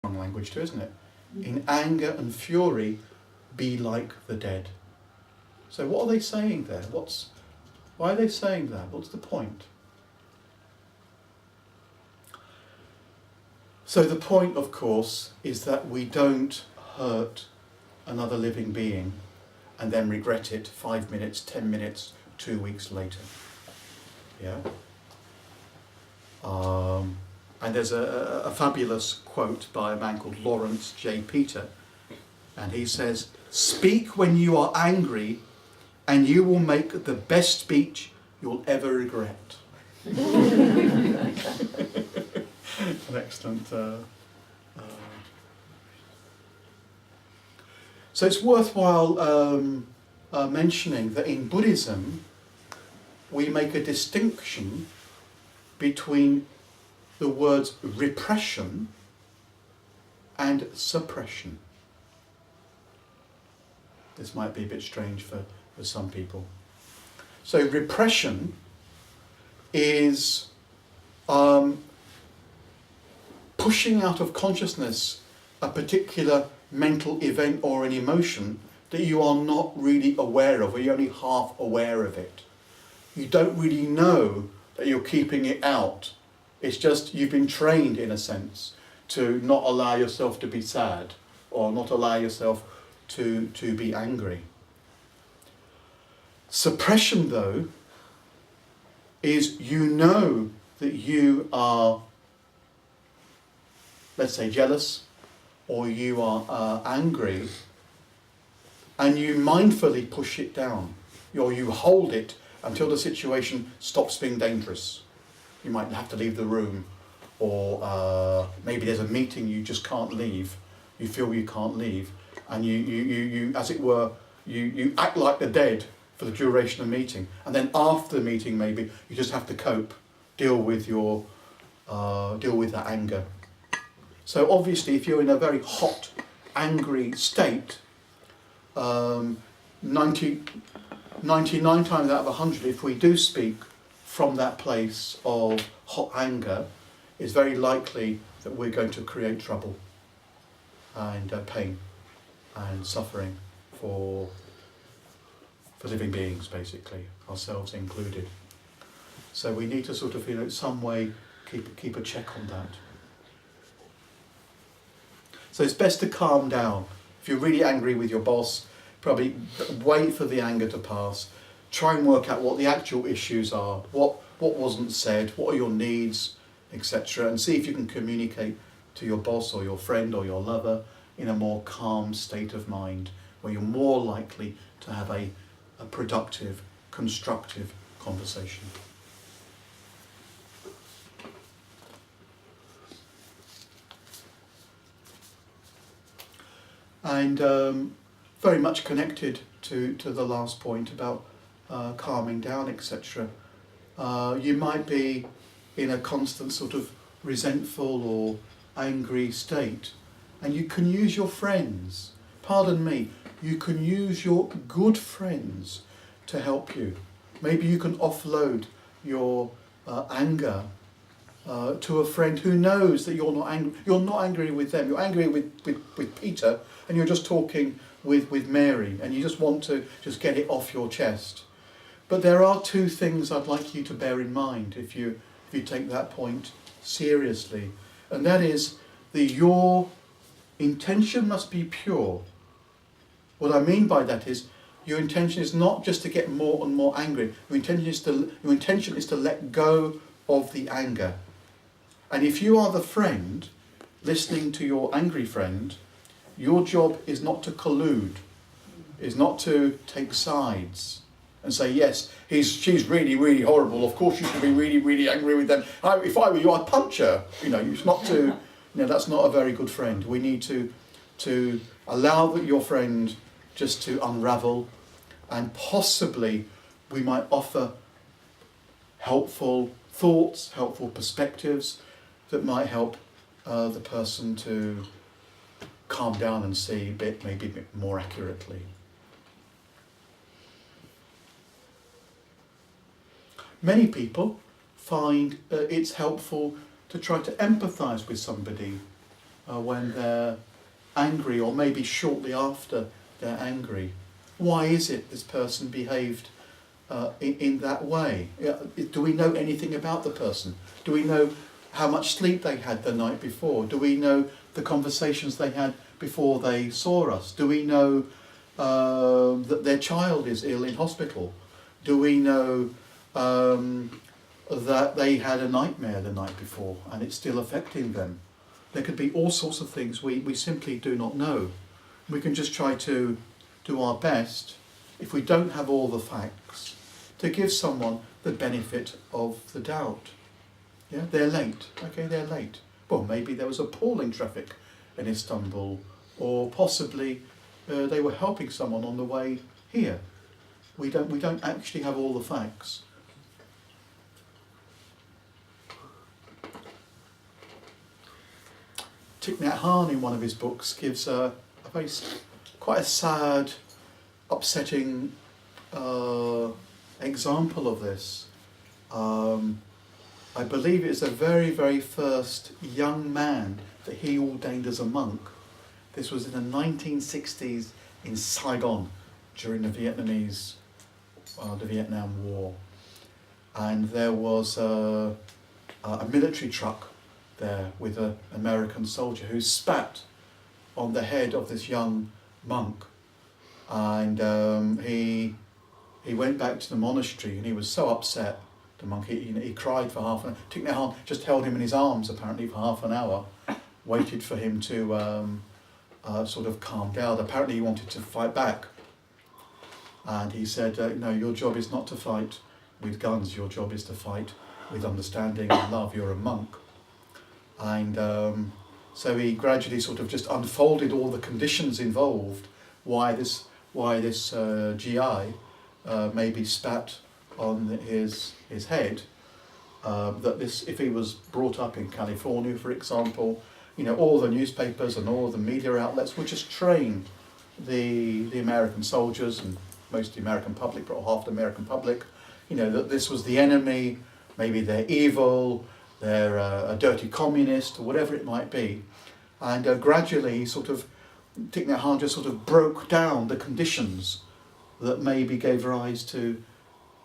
strong language too, isn't it? In anger and fury, be like the dead. So what are they saying there? Why are they saying that? What's the point? So the point, of course, is that we don't hurt another living being and then regret it 5 minutes, 10 minutes, 2 weeks later. Yeah? And there's a fabulous quote by a man called Lawrence J. Peter, and he says, "Speak when you are angry, and you will make the best speech you'll ever regret." An excellent. So it's worthwhile mentioning that in Buddhism, we make a distinction between the words repression and suppression. This might be a bit strange for some people. So repression is pushing out of consciousness a particular mental event or an emotion that you are not really aware of, or you're only half aware of it. You don't really know that you're keeping it out. It's just you've been trained, in a sense, to not allow yourself to be sad or not allow yourself to be angry. Suppression, though, is you know that you are, let's say, jealous, or you are angry, and you mindfully push it down, or you hold it until the situation stops being dangerous. You might have to leave the room, or maybe there's a meeting you just can't leave. You feel you can't leave, and you as it were, you act like the dead for the duration of the meeting, and then after the meeting, maybe you just have to cope, deal with that anger. So obviously, if you're in a very hot, angry state, 99 times out of 100, if we do speak from that place of hot anger, it's very likely that we're going to create trouble and pain and suffering for living beings, basically, ourselves included. So we need to sort of, in some way, keep a check on that. So it's best to calm down. If you're really angry with your boss, probably wait for the anger to pass. Try and work out what the actual issues are, what wasn't said, what are your needs, etc. And see if you can communicate to your boss or your friend or your lover in a more calm state of mind, where you're more likely to have a productive, constructive conversation. And very much connected to the last point about calming down, etc. You might be in a constant sort of resentful or angry state, and you can use your friends. Pardon me, you can use your good friends to help you. Maybe you can offload your anger to a friend who knows that you're not angry. You're not angry with them. You're angry with Peter, and you're just talking with Mary, and you just want to just get it off your chest. But there are two things I'd like you to bear in mind if you take that point seriously, and that is that your intention must be pure. What I mean by that is your intention is not just to get more and more angry. Your intention is to let go of the anger. And if you are the friend listening to your angry friend, your job is not to collude, is not to take sides and say, yes, she's really, really horrible. Of course you should be really, really angry with them. If I were you, I'd punch her. It's not to, that's not a very good friend. We need to allow your friend just to unravel, and possibly we might offer helpful thoughts, helpful perspectives that might help the person to calm down and see maybe a bit more accurately. Many people find it's helpful to try to empathise with somebody when they're angry, or maybe shortly after they're angry. Why is it this person behaved in that way? Do we know anything about the person? Do we know how much sleep they had the night before? Do we know the conversations they had before they saw us? Do we know that their child is ill in hospital? Do we know that they had a nightmare the night before and it's still affecting them? There could be all sorts of things we simply do not know. We can just try to do our best, if we don't have all the facts, to give someone the benefit of the doubt. Yeah, they're late. Okay, they're late. Well, maybe there was appalling traffic in Istanbul, or possibly they were helping someone on the way here. We don't actually have all the facts. Thich Nhat Hanh, in one of his books, gives quite a sad, upsetting example of this. I believe it's the very, very first young man that he ordained as a monk. This was in the 1960s in Saigon during the Vietnam War. And there was a military truck there with an American soldier who spat on the head of this young monk. And he went back to the monastery, and he was so upset, the monk, he cried for half an hour. Thich Nhat Hanh just held him in his arms apparently for half an hour, waited for him to sort of calm down. Apparently he wanted to fight back. And he said, no, your job is not to fight with guns, your job is to fight with understanding and love. You're a monk. And so he gradually sort of just unfolded all the conditions involved, why this GI maybe spat on his head. That this, if he was brought up in California, for example, all the newspapers and all the media outlets would just train the American soldiers and most of the American public, or half the American public, that this was the enemy, maybe they're evil, they're a dirty communist, or whatever it might be. And gradually, Thich Nhat Hanh just sort of broke down the conditions that maybe gave rise to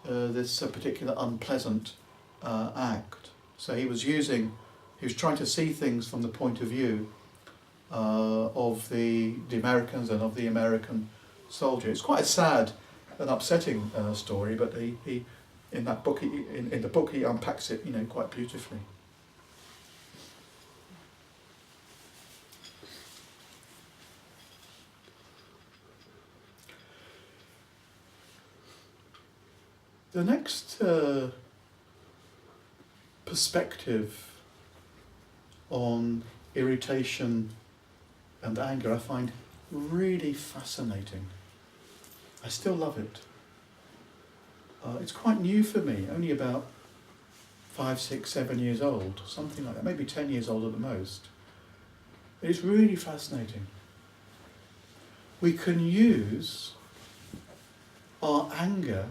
this particular unpleasant act. So he was trying to see things from the point of view of the Americans and of the American soldier. It's quite a sad and upsetting story, but he in that book, in the book, he unpacks it, quite beautifully. The next perspective on irritation and anger I find really fascinating. I still love it. It's quite new for me, only about 5, 6, 7 years old, something like that, maybe 10 years old at the most. It's really fascinating. We can use our anger,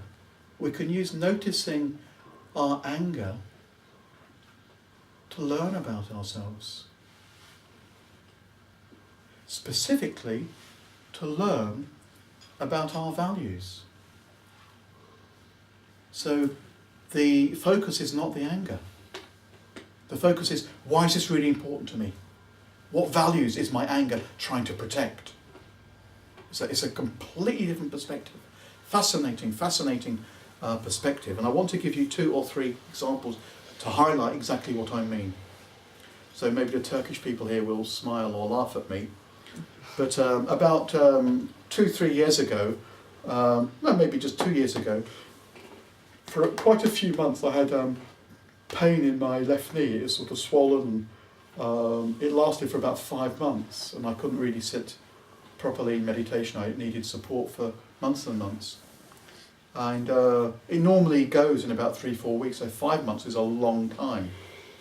we can use noticing our anger to learn about ourselves. Specifically, to learn about our values. So the focus is not the anger. The focus is, why is this really important to me? What values is my anger trying to protect? It's a completely different perspective. Fascinating perspective. And I want to give you 2 or 3 examples to highlight exactly what I mean. So maybe the Turkish people here will smile or laugh at me. But about 2-3 years ago, maybe just 2 years ago, for quite a few months I had pain in my left knee. It was sort of swollen. It lasted for about 5 months, and I couldn't really sit properly in meditation. I needed support for months and months. And it normally goes in about 3-4 weeks, so 5 months is a long time.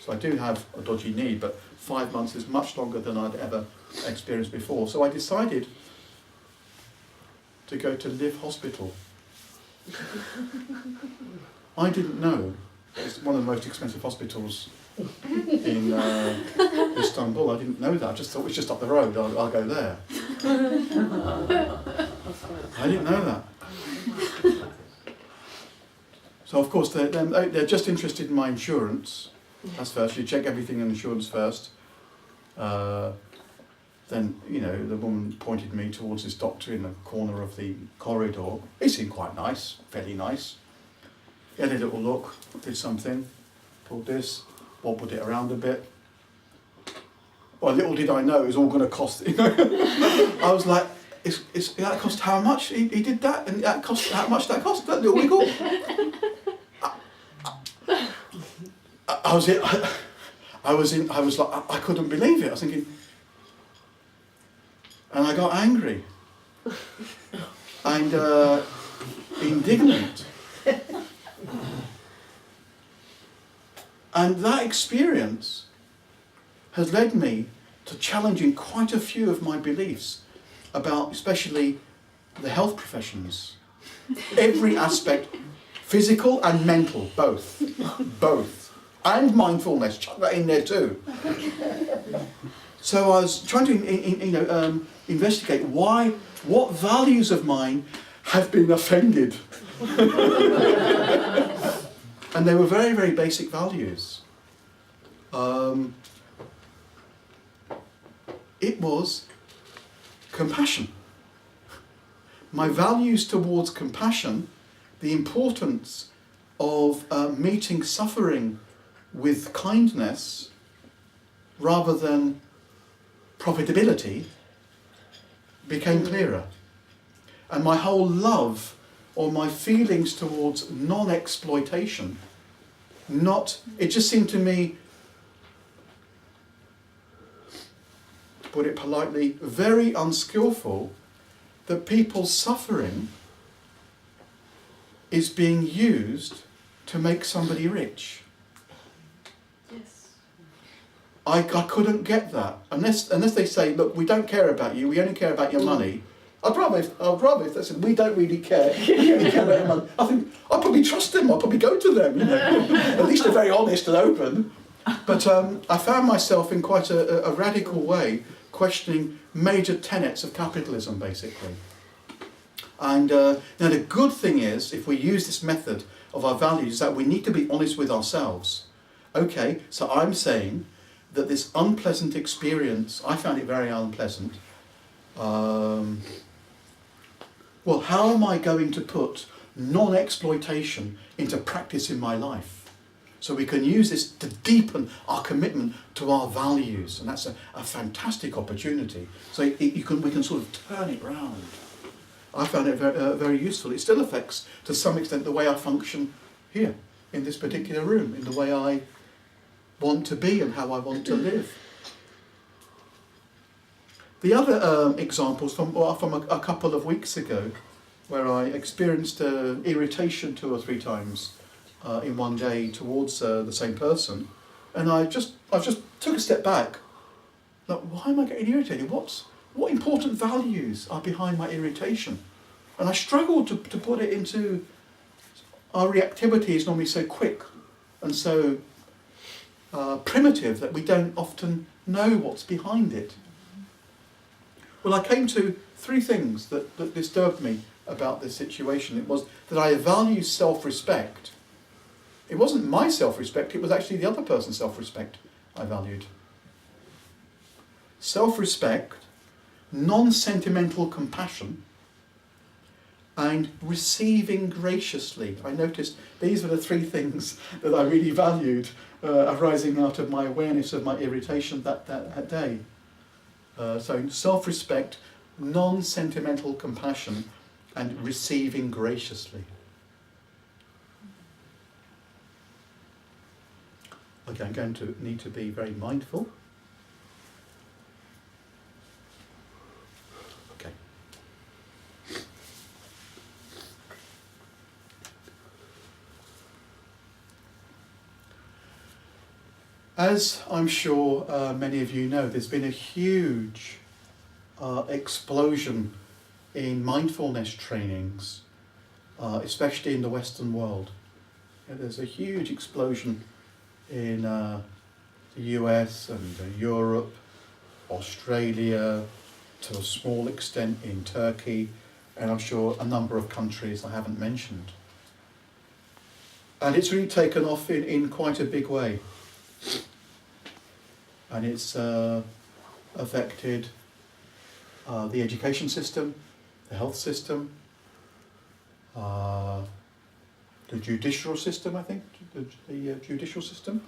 So I do have a dodgy knee, but 5 months is much longer than I'd ever experienced before. So I decided to go to Liv Hospital. I didn't know it's one of the most expensive hospitals in Istanbul. I didn't know that. I just thought it was just up the road. I'll go there. I didn't know that. So of course they're just interested in my insurance. That's first. You check everything in insurance first. Then, you know, the woman pointed me towards this doctor in the corner of the corridor. He seemed quite nice, fairly nice. He had a little look, did something, pulled this, wobbled it around a bit. Well, little did I know it was all going to cost, you know. I was like, that cost how much? He did that, and that cost how much that cost, that little wiggle? I was like, I couldn't believe it. I was thinking, and I got angry and indignant. And that experience has led me to challenging quite a few of my beliefs about especially the health professions. Every aspect, physical and mental, both. And mindfulness, chuck that in there too. So I was trying to investigate what values of mine have been offended. And they were very, very basic values. It was compassion. My values towards compassion, the importance of meeting suffering with kindness rather than profitability, became clearer. And my whole love or my feelings towards non-exploitation, it just seemed to me, to put it politely, very unskillful that people's suffering is being used to make somebody rich. Yes. I couldn't get that unless they say, look, we don't care about you, we only care about your money. I'd rather if they said, we don't really care, we only care about your money. I think I'd probably trust them, I'd probably go to them, you know. At least they're very honest and open. But I found myself in quite a radical way questioning major tenets of capitalism, basically. And now the good thing is, if we use this method of our values, is that we need to be honest with ourselves. Okay, so I'm saying that this unpleasant experience, I found it very unpleasant. Well, how am I going to put non-exploitation into practice in my life? So we can use this to deepen our commitment to our values, and that's a fantastic opportunity. So we can sort of turn it round. I found it very useful. It still affects, to some extent, the way I function here, in this particular room, in the way I want to be and how I want to live. The other examples from a couple of weeks ago, where I experienced irritation 2 or 3 times in one day towards the same person, and I just took a step back. Like, why am I getting irritated? What important values are behind my irritation? And I struggled to put it into, our reactivity is normally so quick and so primitive that we don't often know what's behind it. Well, I came to 3 things that disturbed me about this situation. It was that I value self-respect. It wasn't my self-respect, it was actually the other person's self-respect I valued. Self-respect, non-sentimental compassion, and receiving graciously. I noticed these were the 3 things that I really valued arising out of my awareness of my irritation that day. So self-respect, non-sentimental compassion, and receiving graciously. Okay, I'm going to need to be very mindful. Okay. As I'm sure many of you know, there's been a huge explosion in mindfulness trainings, especially in the Western world. There's a huge explosion in the US and Europe, Australia, to a small extent in Turkey, and I'm sure a number of countries I haven't mentioned. And it's really taken off in quite a big way. And it's affected the education system, the health system, the judicial system, I think, the judicial system.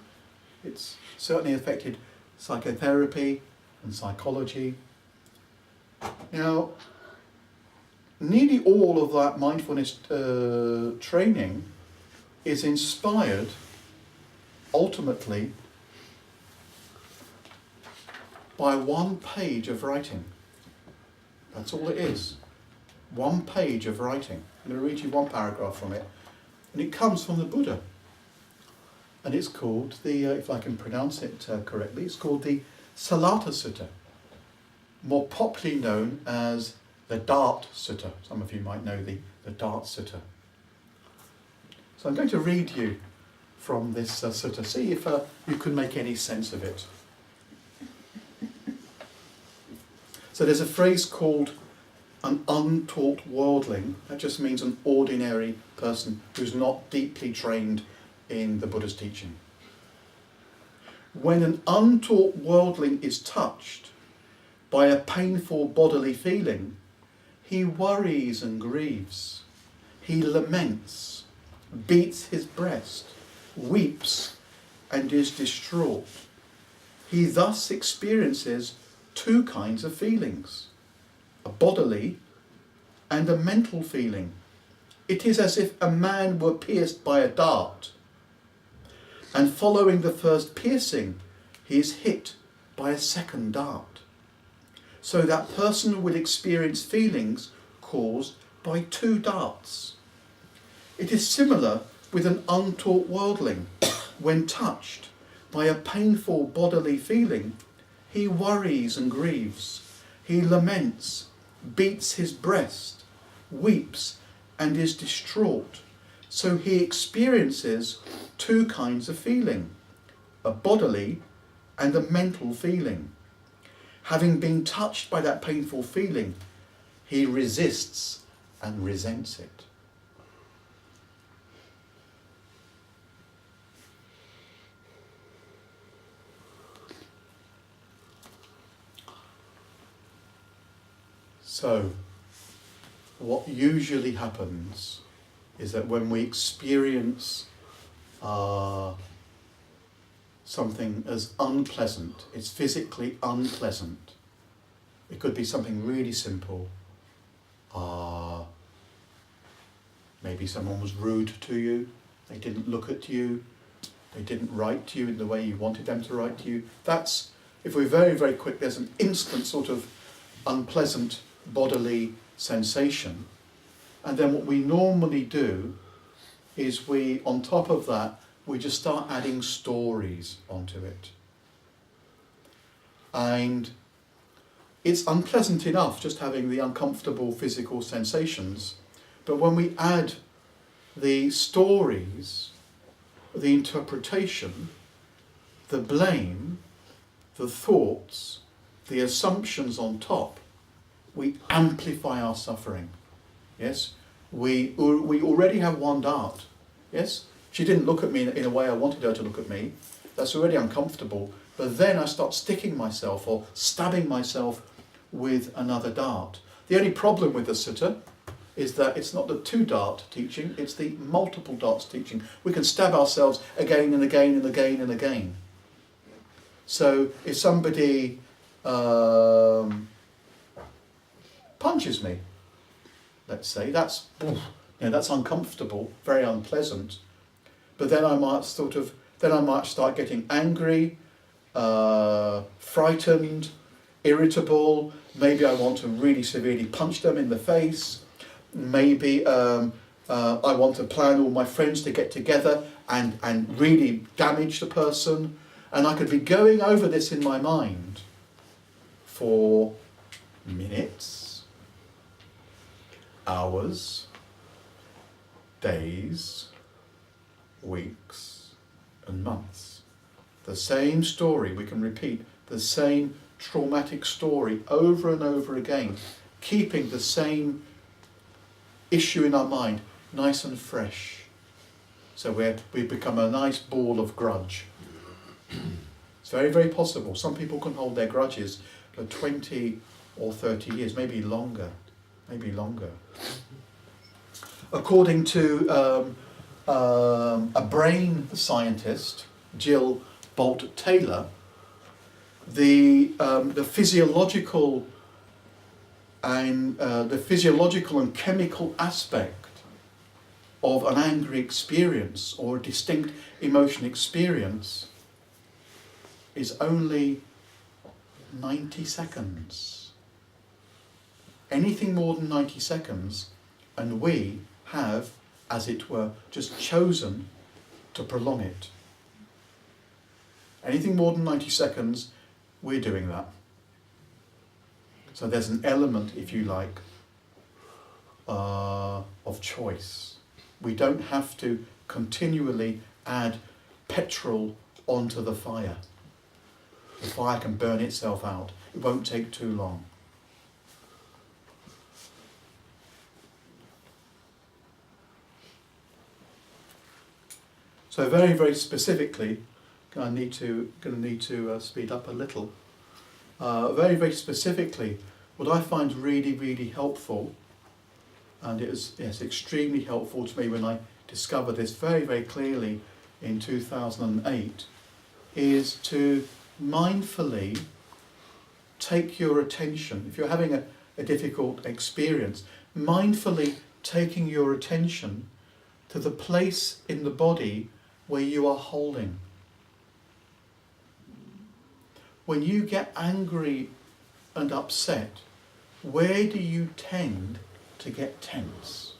It's certainly affected psychotherapy and psychology. Now, nearly all of that mindfulness training is inspired, ultimately, by one page of writing. That's all it is. One page of writing. I'm going to read you one paragraph from it. And it comes from the Buddha. And it's called the, if I can pronounce it correctly, it's called the Salata Sutta, more popularly known as the Dart Sutta. Some of you might know the Dart Sutta. So I'm going to read you from this sutta, see if you can make any sense of it. So there's a phrase called an untaught worldling. That just means an ordinary person who's not deeply trained in the Buddha's teaching. When an untaught worldling is touched by a painful bodily feeling, he worries and grieves. He laments, beats his breast, weeps, and is distraught. He thus experiences two kinds of feelings, a bodily and a mental feeling. It is as if a man were pierced by a dart, and following the first piercing, he is hit by a second dart. So that person will experience feelings caused by two darts. It is similar with an untaught worldling. When touched by a painful bodily feeling, he worries and grieves. He laments, beats his breast, weeps, and is distraught. So he experiences two kinds of feeling, a bodily and a mental feeling. Having been touched by that painful feeling, he resists and resents it. So, what usually happens is that when we experience something as unpleasant, it's physically unpleasant. It could be something really simple. Maybe someone was rude to you, they didn't look at you, they didn't write to you in the way you wanted them to write to you. That's, if we're very, very quick, there's an instant sort of unpleasant bodily sensation. And then what we normally do is we, on top of that, we just start adding stories onto it. And it's unpleasant enough just having the uncomfortable physical sensations, but when we add the stories, the interpretation, the blame, the thoughts, the assumptions on top, we amplify our suffering. Yes? We already have one dart. Yes? She didn't look at me in a way I wanted her to look at me. That's already uncomfortable. But then I start sticking myself or stabbing myself with another dart. The only problem with the sutta is that it's not the two dart teaching, it's the multiple darts teaching. We can stab ourselves again and again and again and again. So if somebody punches me, let's say, that's uncomfortable, very unpleasant. But then I might start getting angry, frightened, irritable. Maybe I want to really severely punch them in the face. Maybe I want to plan all my friends to get together and really damage the person. And I could be going over this in my mind for minutes, hours, days, weeks, and months. the same story. We can repeat the same traumatic story over and over again, keeping the same issue in our mind nice and fresh. So we become a nice ball of grudge. It's very, very possible. Some people can hold their grudges for 20 or 30 years, maybe longer. According to a brain scientist, Jill Bolt Taylor, the physiological and chemical aspect of an angry experience or a distinct emotion experience is only 90 seconds. Anything more than 90 seconds, and we have, as it were, just chosen to prolong it. Anything more than 90 seconds, we're doing that. So there's an element, if you like, of choice. We don't have to continually add petrol onto the fire. The fire can burn itself out. It won't take too long. So very, very specifically, going to need to speed up a little. Very, very specifically, what I find really, really helpful, and it was extremely helpful to me when I discovered this very, very clearly in 2008, is to mindfully take your attention. If you're having a difficult experience, mindfully taking your attention to the place in the body where you are holding. When you get angry and upset, where do you tend to get tense?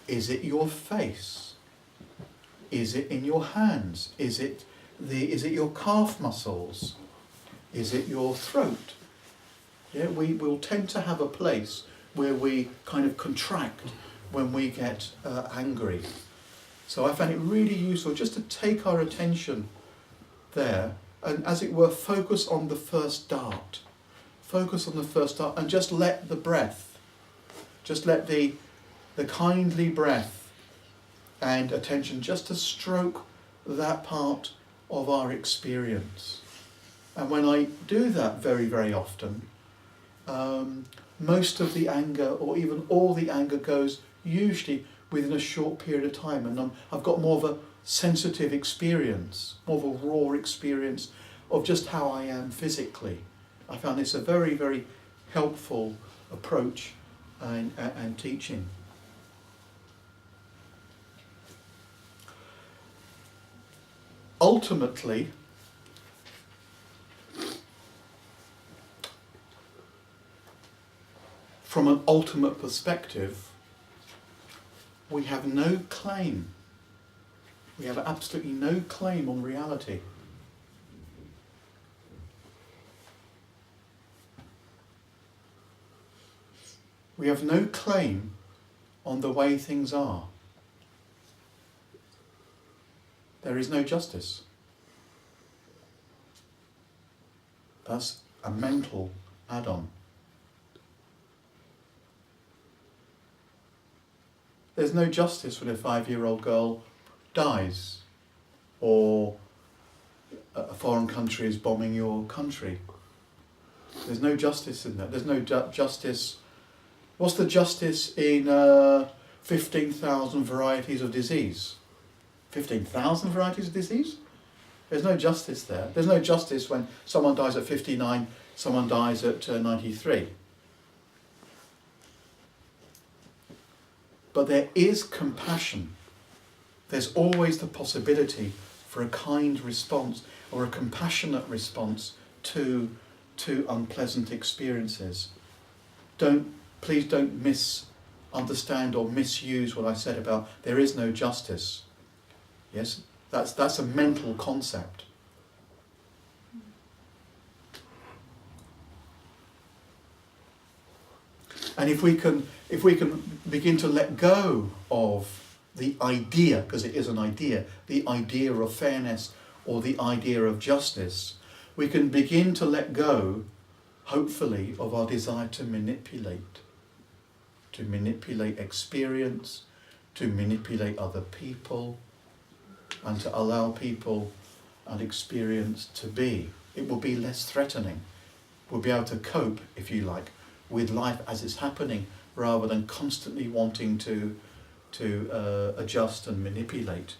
Is it your face? Is it in your hands? Is it your calf muscles? Is it your throat? Yeah, we will tend to have a place where we kind of contract when we get angry. So I found it really useful just to take our attention there and, as it were, focus on the first dart. Focus on the first dart and just let the breath, just let the kindly breath and attention just to stroke that part of our experience. And when I do that very, very often, most of the anger, or even all the anger, goes usually within a short period of time, and I've got more of a sensitive experience, more of a raw experience of just how I am physically. I found this a very, very helpful approach and teaching. Ultimately, from an ultimate perspective, we have no claim. We have absolutely no claim on reality. We have no claim on the way things are. There is no justice. That's a mental add-on. There's no justice when a 5-year-old girl dies, or a foreign country is bombing your country. There's no justice in that. There's no justice. What's the justice in 15,000 varieties of disease? 15,000 varieties of disease? There's no justice there. There's no justice when someone dies at 59, someone dies at 93. But there is compassion. There's always the possibility for a kind response or a compassionate response to unpleasant experiences. Please don't misunderstand or misuse what I said about there is no justice. Yes, that's a mental concept. And if we can begin to let go of the idea, because it is an idea, the idea of fairness or the idea of justice, we can begin to let go, hopefully, of our desire to manipulate experience, to manipulate other people, and to allow people and experience to be. It will be less threatening. We'll be able to cope, if you like, with life as it's happening, rather than constantly wanting to adjust and manipulate.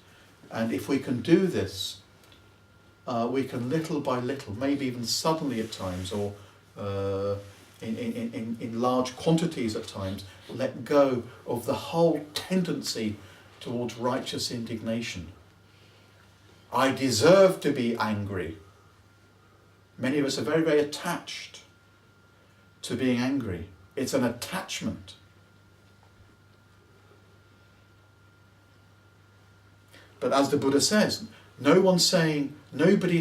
And if we can do this, we can little by little, maybe even suddenly at times, or in large quantities at times, let go of the whole tendency towards righteous indignation. I deserve to be angry. Many of us are very, very attached to being angry. It's an attachment. But as the Buddha says, nobody's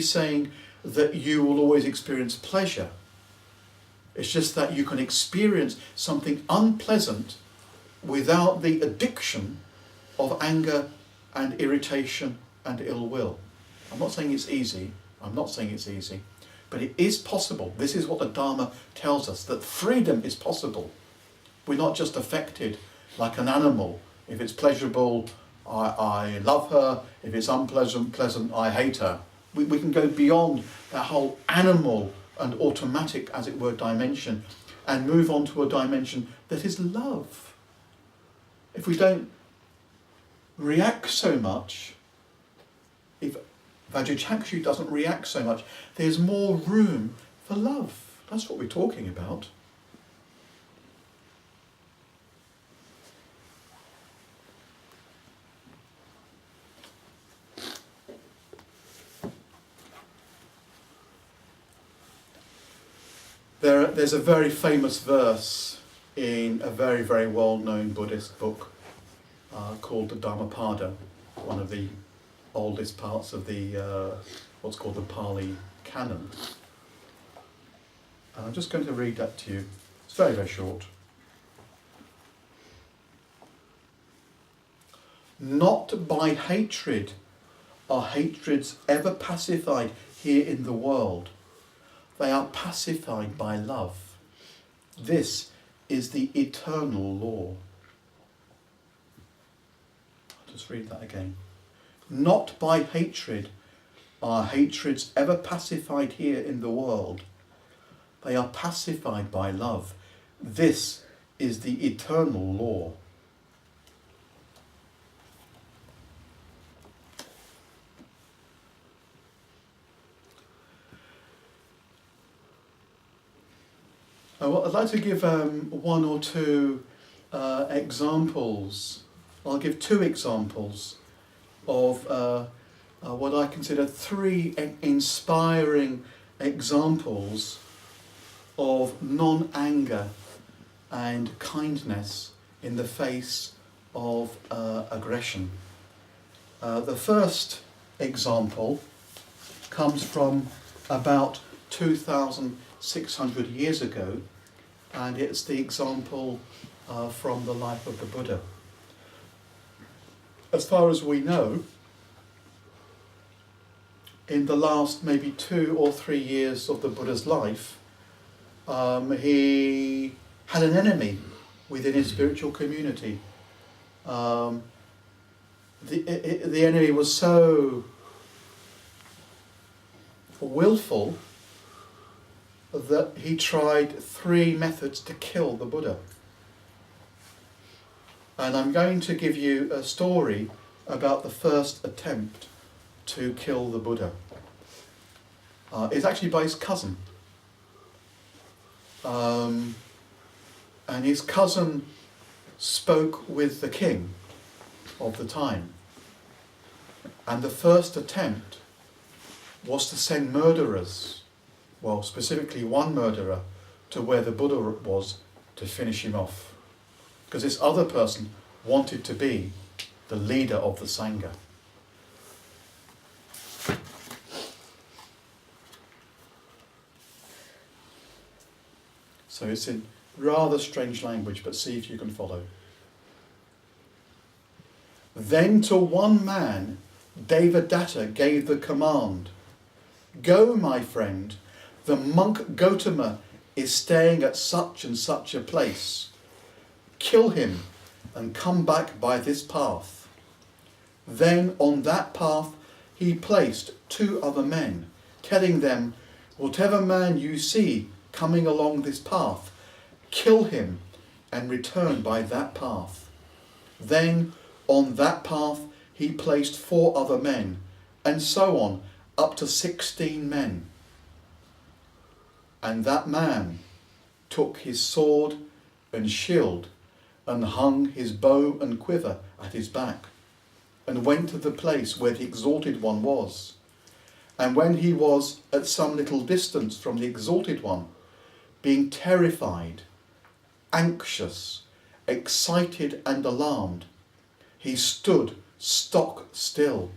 saying that you will always experience pleasure. It's just that you can experience something unpleasant without the addiction of anger and irritation and ill will. I'm not saying it's easy. But it is possible. This is what the Dharma tells us, that freedom is possible. We're not just affected like an animal. If it's pleasurable, I love her. If it's unpleasant, I hate her. We can go beyond that whole animal and automatic, as it were, dimension, and move on to a dimension that is love. If we don't react so much, if Vajrachakshu doesn't react so much, there's more room for love. That's what we're talking about. There's a very famous verse in a very, very well-known Buddhist book called the Dhammapada, one of the oldest parts of the what's called the Pali Canon. And I'm just going to read that to you. It's very, very short. Not by hatred are hatreds ever pacified here in the world. They are pacified by love. This is the eternal law. I'll just read that again. Not by hatred are hatreds ever pacified here in the world. They are pacified by love. This is the eternal law. I'd like to give one or two examples. I'll give two examples of what I consider three inspiring examples of non-anger and kindness in the face of aggression. The first example comes from about 2,600 years ago, and it's the example from the life of the Buddha. As far as we know, in the last maybe 2 or 3 years of the Buddha's life, he had an enemy within his spiritual community. The enemy was so willful that he tried 3 methods to kill the Buddha. And I'm going to give you a story about the first attempt to kill the Buddha. It's actually by his cousin. And his cousin spoke with the king of the time. And the first attempt was to send murderers, well, specifically one murderer, to where the Buddha was to finish him off. Because this other person wanted to be the leader of the Sangha. So it's in rather strange language, but see if you can follow. Then to one man Devadatta gave the command, "Go, my friend, the monk Gotama is staying at such and such a place. Kill him and come back by this path." Then on that path he placed 2 other men, telling them, "Whatever man you see coming along this path, kill him and return by that path." Then on that path he placed 4 other men, and so on, up to 16 men. And that man took his sword and shield and hung his bow and quiver at his back, and went to the place where the Exalted One was. And when he was at some little distance from the Exalted One, being terrified, anxious, excited and alarmed, he stood stock still.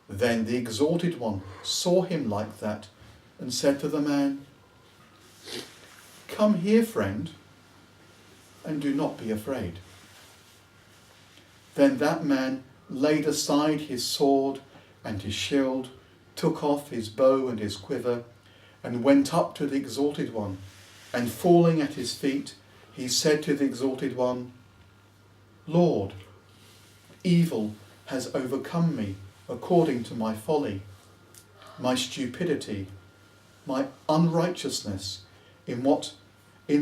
Then the Exalted One saw him like that and said to the man, "Come here, friend, and do not be afraid." Then that man laid aside his sword and his shield, took off his bow and his quiver, and went up to the Exalted One, and falling at his feet, he said to the Exalted One, "Lord, evil has overcome me according to my folly, my stupidity, my unrighteousness, in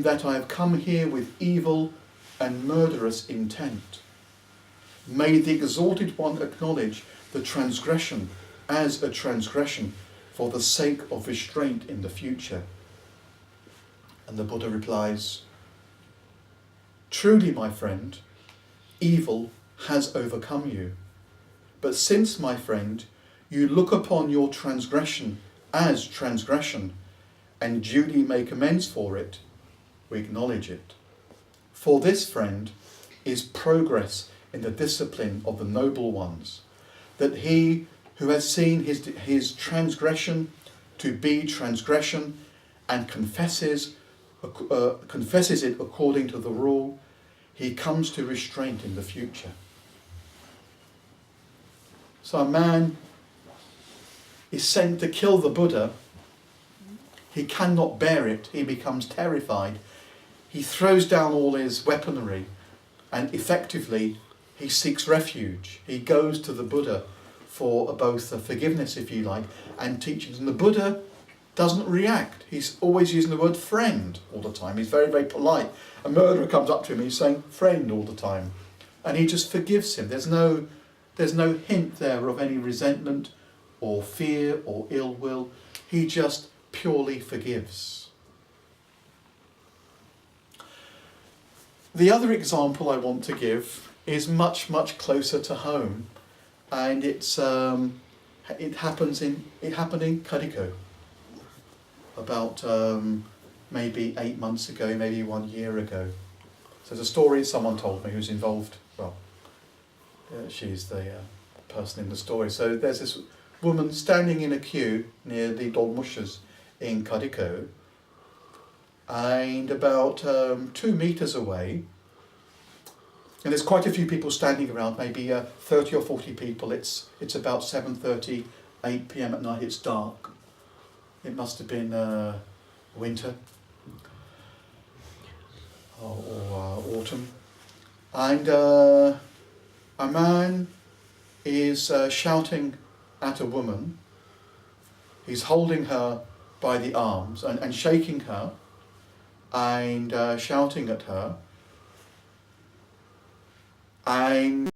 that I have come here with evil and murderous intent. May the Exalted One acknowledge the transgression as a transgression for the sake of restraint in the future." And the Buddha replies, "Truly, my friend, evil has overcome you. But since, my friend, you look upon your transgression as transgression and duly make amends for it, we acknowledge it. For this, friend, is progress in the discipline of the noble ones, that he who has seen his transgression to be transgression and confesses it according to the rule, he comes to restraint in the future." So a man is sent to kill the Buddha. He cannot bear it. He becomes terrified. He throws down all his weaponry, and effectively he seeks refuge. He goes to the Buddha for both forgiveness, if you like, and teachings. And the Buddha doesn't react. He's always using the word friend all the time. He's very, very polite. A murderer comes up to him and he's saying friend all the time. And he just forgives him. There's no hint there of any resentment or fear or ill will. He just purely forgives. The other example I want to give is much, much closer to home, and it happened in Cadico about maybe 8 months ago, maybe 1 year ago. So there's a story someone told me who's involved. Well, she's the person in the story. So there's this woman standing in a queue near the Dolmushas in Cadico, and about 2 meters away, and there's quite a few people standing around, maybe 30 or 40 people. It's about 7:30, 8 p.m. at night. It's dark. It must have been winter or autumn, and a man is shouting at a woman. He's holding her by the arms and shaking her and shouting at her. And